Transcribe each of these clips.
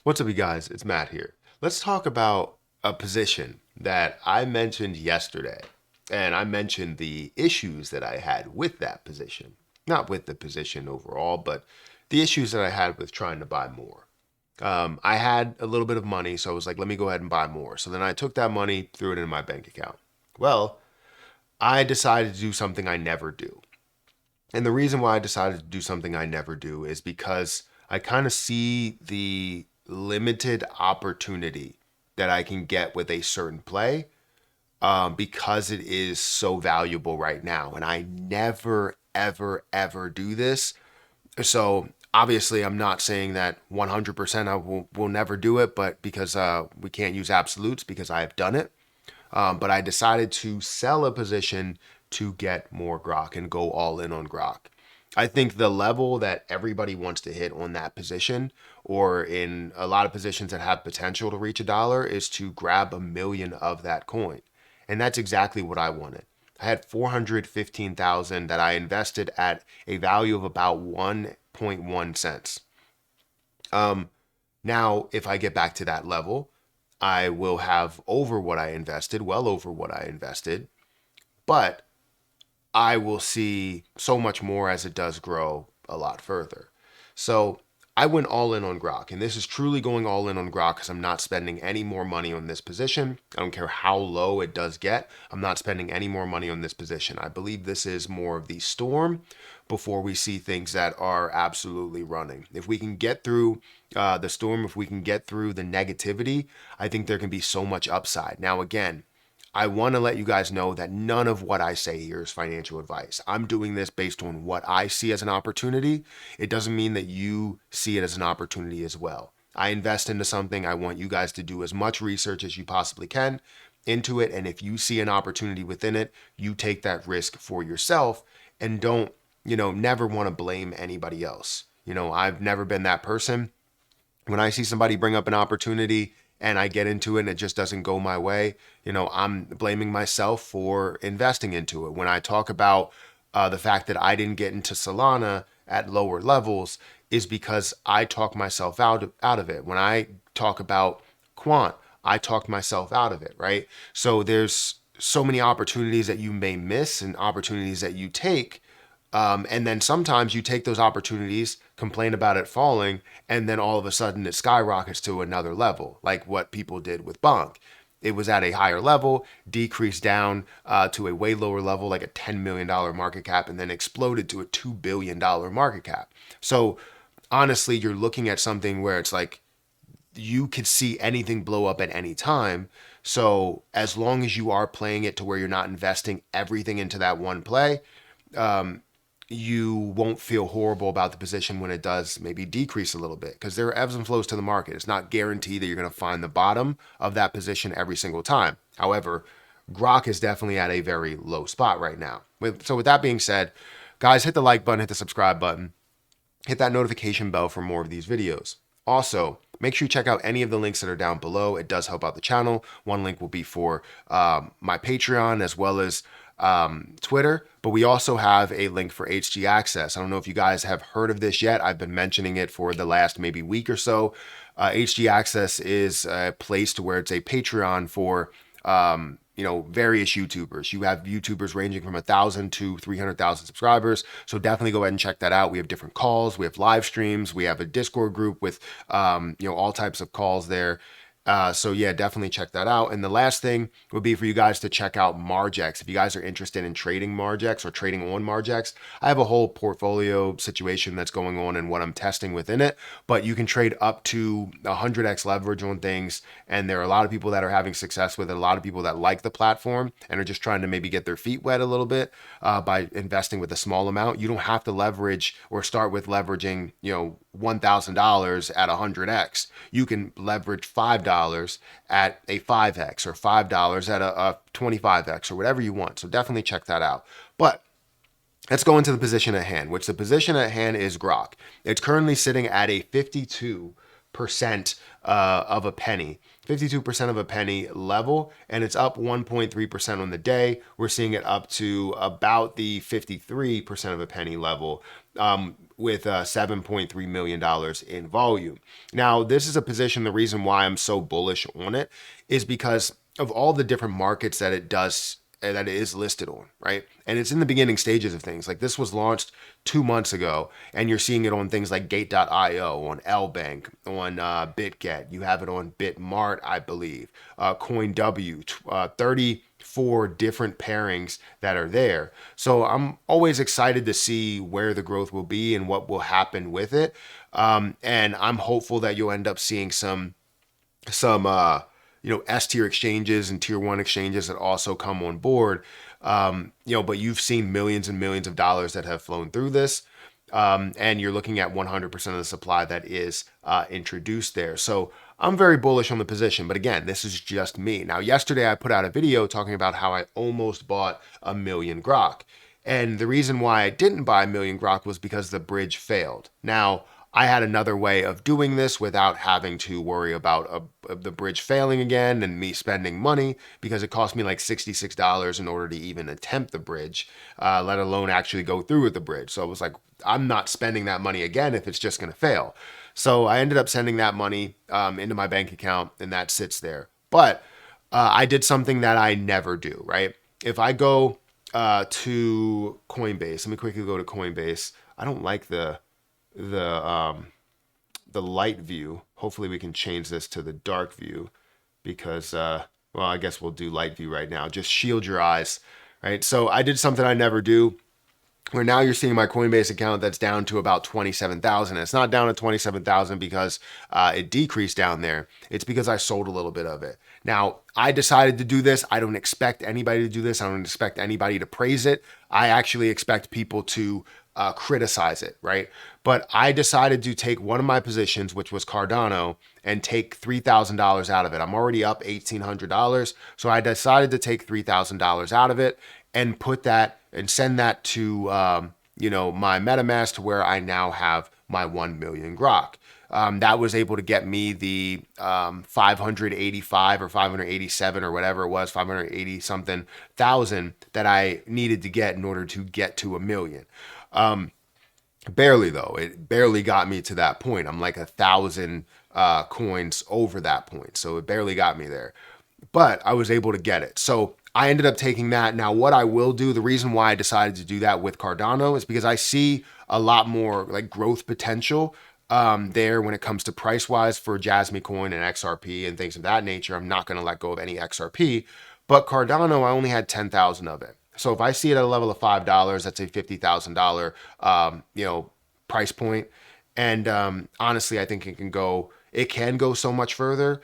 What's up, you guys? It's Matt here. Let's talk about a position that I mentioned yesterday. And I mentioned the issues that I had with that position. Not with the position overall, but the issues that I had with trying to buy more. I had a little bit of money, so I was like, let me go ahead and buy more. So then I took that money, threw it in my bank account. Well, I decided to do something I never do. And the reason why I decided to do something I never do is because I kind of see the limited opportunity that I can get with a certain play because it is so valuable right now. And I never, ever, ever do this. So obviously, I'm not saying that 100% I will never do it, but because we can't use absolutes because I have done it. But I decided to sell a position to get more Grock and go all in on Grock. I think the level that everybody wants to hit on that position, or in a lot of positions that have potential to reach $1, is to grab 1 million of that coin. And that's exactly what I wanted. I had 415,000 that I invested at a value of about 1.1 cents. Now, if I get back to that level, I will have over what I invested, well over what I invested, but I will see so much more as it does grow a lot further. So I went all in on Grock, and this is truly going all in on Grock because I'm not spending any more money on this position. I don't care how low it does get. I'm not spending any more money on this position. I believe this is more of the storm before we see things that are absolutely running. If we can get through the storm, if we can get through the negativity, I think there can be so much upside. Now, again, I want to let you guys know that none of what I say here is financial advice. I'm doing this based on what I see as an opportunity. It doesn't mean that you see it as an opportunity as well. I invest into something. I want you guys to do as much research as you possibly can into it. And if you see an opportunity within it, you take that risk for yourself and don't, never want to blame anybody else. I've never been that person. When I see somebody bring up an opportunity and I get into it and it just doesn't go my way, I'm blaming myself for investing into it. When I talk about the fact that I didn't get into Solana at lower levels is because I talk myself out of it. When I talk about Quant, I talked myself out of it, right? So there's so many opportunities that you may miss and opportunities that you take, and then sometimes you take those opportunities, complain about it falling, and then all of a sudden it skyrockets to another level, like what people did with Bonk. It was at a higher level, decreased down to a way lower level, like a $10 million market cap, and then exploded to a $2 billion market cap. So honestly, you're looking at something where it's like you could see anything blow up at any time. So as long as you are playing it to where you're not investing everything into that one play, you won't feel horrible about the position when it does maybe decrease a little bit, because there are ebbs and flows to the market. It's not guaranteed that you're going to find the bottom of that position every single time. However, Grock is definitely at a very low spot right now. So with that being said, guys, hit the like button, hit the subscribe button, hit that notification bell for more of these videos. Also, make sure you check out any of the links that are down below. It does help out the channel. One link will be for my Patreon as well as Twitter, but we also have a link for HG Access. I don't know if you guys have heard of this yet. I've been mentioning it for the last maybe week or so. HG Access is a place to where it's a Patreon for various YouTubers. You have YouTubers ranging from 1,000 to 300,000 subscribers. So definitely go ahead and check that out. We have different calls. We have live streams. We have a Discord group with, all types of calls there. So yeah, definitely check that out. And the last thing would be for you guys to check out Margex. If you guys are interested in trading Margex or trading on Margex, I have a whole portfolio situation that's going on and what I'm testing within it. But you can trade up to 100x leverage on things. And there are a lot of people that are having success with it. A lot of people that like the platform and are just trying to maybe get their feet wet a little bit by investing with a small amount. You don't have to leverage or start with leveraging, $1,000 at 100x. You can leverage $5 at a 5x or $5 at a 25x or whatever you want. So definitely check that out. But let's go into the position at hand, which the position at hand is Grock. It's currently sitting at a 52% of a penny. 52% of a penny level, and it's up 1.3% on the day. We're seeing it up to about the 53% of a penny level. with $7.3 million in volume. Now, this is a position, the reason why I'm so bullish on it is because of all the different markets that it does, that it is listed on, right? And it's in the beginning stages of things. Like this was launched 2 months ago, and you're seeing it on things like Gate.io, on LBank, on BitGet. You have it on Bitmart, I believe, CoinW, 34 different pairings that are there. So I'm always excited to see where the growth will be and what will happen with it. And I'm hopeful that you'll end up seeing some S tier exchanges and tier one exchanges that also come on board. But you've seen millions and millions of dollars that have flown through this. And you're looking at 100% of the supply that is introduced there. So I'm very bullish on the position. But again, this is just me. Now, yesterday I put out a video talking about how I almost bought 1,000,000 Grock. And the reason why I didn't buy 1,000,000 Grock was because the bridge failed. Now, I had another way of doing this without having to worry about the bridge failing again and me spending money, because it cost me like $66 in order to even attempt the bridge, let alone actually go through with the bridge. So it was like, I'm not spending that money again if it's just going to fail. So I ended up sending that money into my bank account, and that sits there. But I did something that I never do, right? If I go to Coinbase, let me quickly go to Coinbase. I don't like the light view. Hopefully we can change this to the dark view, because I guess we'll do light view right now. Just shield your eyes, right? So I did something I never do, where now you're seeing my Coinbase account that's down to about 27,000. It's not down to 27,000 because it decreased down there. It's because I sold a little bit of it. Now, I decided to do this. I don't expect anybody to do this. I don't expect anybody to praise it. I actually expect people to criticize it, right? But I decided to take one of my positions, which was Cardano, and take $3,000 out of it. I'm already up $1,800. So I decided to take $3,000 out of it and put that and send that to, my MetaMask, to where I now have my 1,000,000 Grock. That was able to get me the 585 or 587 or whatever it was, 580 something thousand that I needed to get in order to get to 1,000,000. Barely though. It barely got me to that point. I'm like 1,000 coins over that point. So it barely got me there. But I was able to get it. So I ended up taking that. Now, what I will do, the reason why I decided to do that with Cardano is because I see a lot more like growth potential there when it comes to price wise for Jasmy Coin and XRP and things of that nature. I'm not going to let go of any XRP, but Cardano, I only had 10,000 of it. So if I see it at a level of $5, that's a $50,000, price point. And honestly, I think it can go so much further,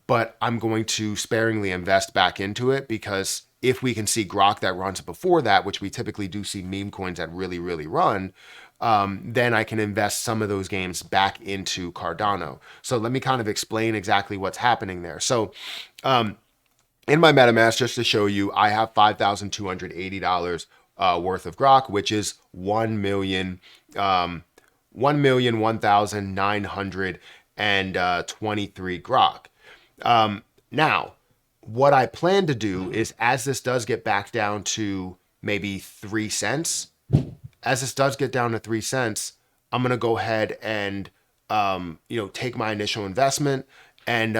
but I'm going to sparingly invest back into it, because if we can see Grock that runs before that, which we typically do see meme coins that really, really run, then I can invest some of those gains back into Cardano. So let me kind of explain exactly what's happening there. So in my MetaMask, just to show you, I have $5,280 worth of Grock, which is 1,001,923 Grock. Now, what I plan to do is, as this does get back down to maybe 3 cents, I'm going to go ahead and, take my initial investment and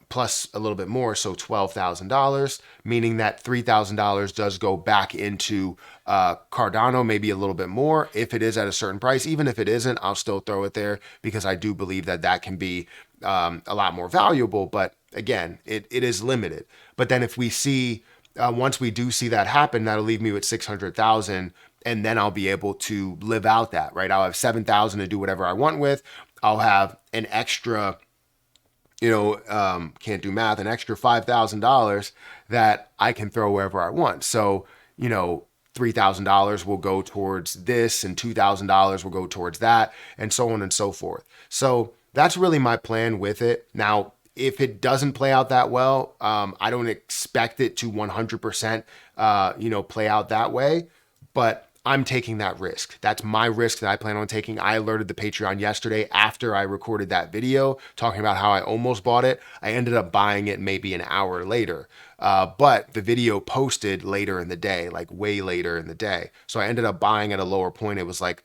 plus a little bit more, so $12,000, meaning that $3,000 does go back into Cardano, maybe a little bit more if it is at a certain price. Even if it isn't, I'll still throw it there, because I do believe that can be a lot more valuable. But again, it is limited. But then if we see, once we do see that happen, that'll leave me with 600,000, and then I'll be able to live out that, right? I'll have 7,000 to do whatever I want with. I'll have an extra, can't do math, an extra $5,000 that I can throw wherever I want. So, $3,000 will go towards this, and $2,000 will go towards that, and so on and so forth. So that's really my plan with it. Now, if it doesn't play out that well, I don't expect it to 100%, play out that way, but I'm taking that risk. That's my risk that I plan on taking. I alerted the Patreon yesterday after I recorded that video talking about how I almost bought it. I ended up buying it maybe an hour later, but the video posted later in the day, like way later in the day. So I ended up buying at a lower point. It was like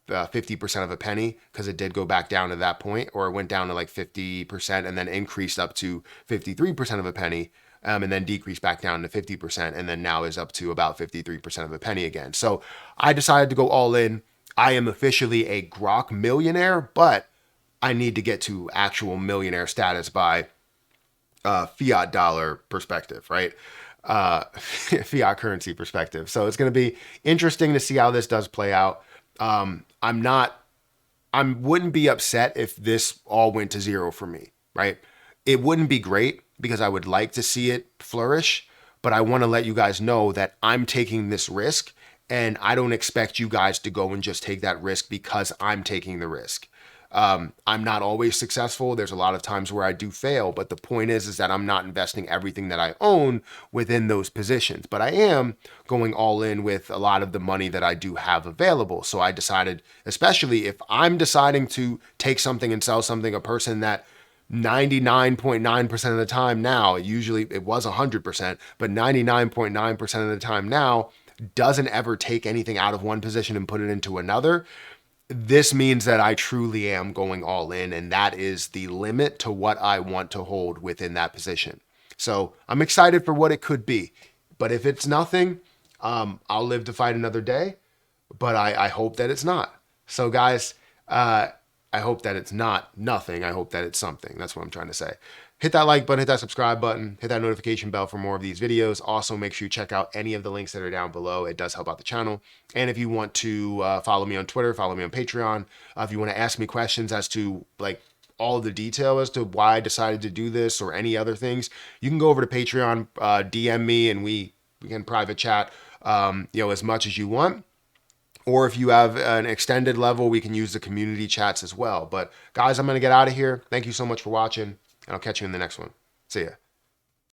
50% of a penny, because it did go back down to that point, or it went down to like 50% and then increased up to 53% of a penny, and then decreased back down to 50%, and then now is up to about 53% of a penny again. So I decided to go all in. I am officially a Grock millionaire, but I need to get to actual millionaire status by fiat dollar perspective, right? Fiat currency perspective. So it's going to be interesting to see how this does play out. I wouldn't be upset if this all went to zero for me, right? It wouldn't be great because I would like to see it flourish, but I want to let you guys know that I'm taking this risk, and I don't expect you guys to go and just take that risk because I'm taking the risk. I'm not always successful. There's a lot of times where I do fail, but the point is that I'm not investing everything that I own within those positions, but I am going all in with a lot of the money that I do have available. So I decided, especially if I'm deciding to take something and sell something, a person that 99.9% of the time now, usually it was 100%, but 99.9% of the time now doesn't ever take anything out of one position and put it into another. This means that I truly am going all in, and that is the limit to what I want to hold within that position. So I'm excited for what it could be. But if it's nothing, I'll live to fight another day. But I hope that it's not. So guys, I hope that it's not nothing. I hope that it's something. That's what I'm trying to say. Hit that like button, hit that subscribe button, hit that notification bell for more of these videos. Also, make sure you check out any of the links that are down below. It does help out the channel. And if you want to follow me on Twitter, follow me on Patreon. If you want to ask me questions as to like all of the detail as to why I decided to do this or any other things, you can go over to Patreon, DM me, and we can private chat, as much as you want. Or if you have an extended level, we can use the community chats as well. But guys, I'm going to get out of here. Thank you so much for watching, and I'll catch you in the next one. See ya.